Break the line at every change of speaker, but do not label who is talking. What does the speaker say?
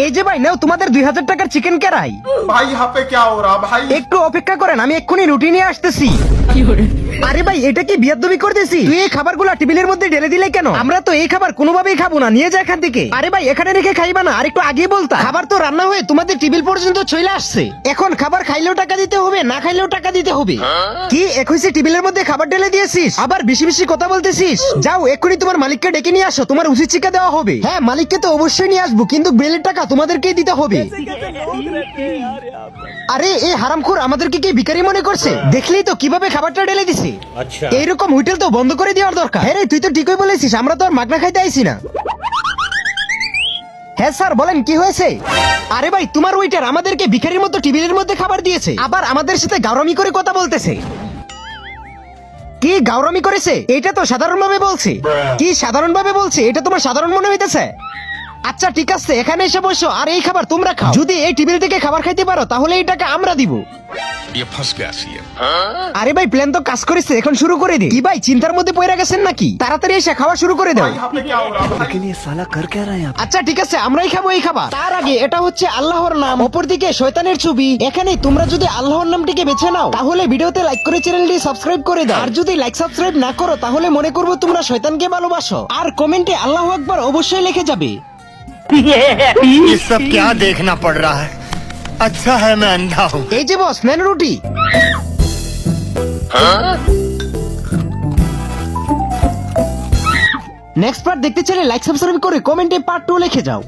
এই যে ভাই নাও তোমাদের 2000 টাকার চিকেন কেরাই।
भाई यहाँ पे क्या हो रहा भाई?
একটু অপেক্ষা করেন, আমি এক্ষুনি রুটি নিয়ে আসতেছি। আরে ভাই এটা কি বিয়াদবি করতেছি? তুই এই খাবারগুলো টেবিলের মধ্যে ঢেলে দিলে কেন? আমরা তো এই খাবার কোনোভাবেই খাবো না, নিয়ে যা এখান থেকে। আরে ভাই এখানে রেখে খাইবা না, আর একটু আগে বলতা। খাবার তো রান্না হয়ে তোমাদের টেবিল পর্যন্ত চলে আসছে, এখন খাবার খাইলেও টাকা দিতে হবে, না খাইলেও টাকা দিতে হবে। কি একুশে টেবিলের মধ্যে খাবার ঢেলে দিয়েছিস, আবার বেশি বেশি কথা বলতেছিস? যাও এক্ষুনি তোমার মালিককে ডেকে নিয়ে আসো, তোমার উচিত শিক্ষা দেওয়া হবে। হ্যাঁ মালিককে তো অবশ্যই নিয়ে আসবো, কিন্তু বিলের টাকা তোমাদেরকেই দিতে হবে। আরে এই হারামখোর আমাদেরকে কি ভিখারি মনে করছে? দেখলেই তো কিভাবে খাবারটা ঢেলে দিছে। এইরকম হোটেল তো বন্ধ করে দেওয়ার দরকার। হ্যাঁ রে, তুই তো ঠিকই বলেছিস, আমরা তো আর মাগনা খাইতে আইছি না। হ্যাঁ স্যার বলেন কি হয়েছে? আরে ভাই তোমার ওয়েটার আমাদেরকে ভিখারির মতো টেবিলের মধ্যে খাবার দিয়েছে, আবার আমাদের সাথে গাওরামি করে কথা বলতেছে। কি গাওরামি করেছে? এটা তো সাধারণভাবে বলছে। কি সাধারণভাবে বলছে? এটা তোমার সাধারণ মনে হইতেছে? আচ্ছা ঠিক আছে, এখানে এসে বসো, আর এই খাবার তোমরা খাও। যদি এই টেবিল থেকে খাবার খাইতে পারো তাহলে এই টাকা আমরা দিব।
ये फंस गया सीएम।
আরে ভাই প্ল্যান তো কাজ করেছে, এখন শুরু করে দে। কি ভাই চিন্তার মধ্যে পড়ে গেছেন নাকি? তাড়াতাড়ি এসে খাওয়া শুরু করে দাও।
भाई यहाँ पे क्या हो रहा भाई?
लेकिन ये साला कर क्या रहा है यहाँ पे?
আচ্ছা ঠিক আছে, আমরাই খাবো এই খাবার। তার আগে এটা হচ্ছে আল্লাহর নাম, অপরদিকে শয়তানের ছবি। এখানে তোমরা যদি আল্লাহর নামটিকে বেছে নাও তাহলে ভিডিওতে লাইক করে চ্যানেলটি সাবস্ক্রাইব করে দাও, আর যদি লাইক সাবস্ক্রাইব না করো তাহলে মনে করবো তোমরা শয়তানকে ভালোবাসো। আর কমেন্টে আল্লাহু আকবার অবশ্যই লিখে যাবে।
ये सब क्या देखना पड़ रहा है? अच्छा है मैं अंधा हूँ।
এই যে বস নেন রুটি। নেক্সট পার্ট দেখতে চাইলে লাইক সাবস্ক্রাইব করে কমেন্টে পার্ট 2 লিখে যাও।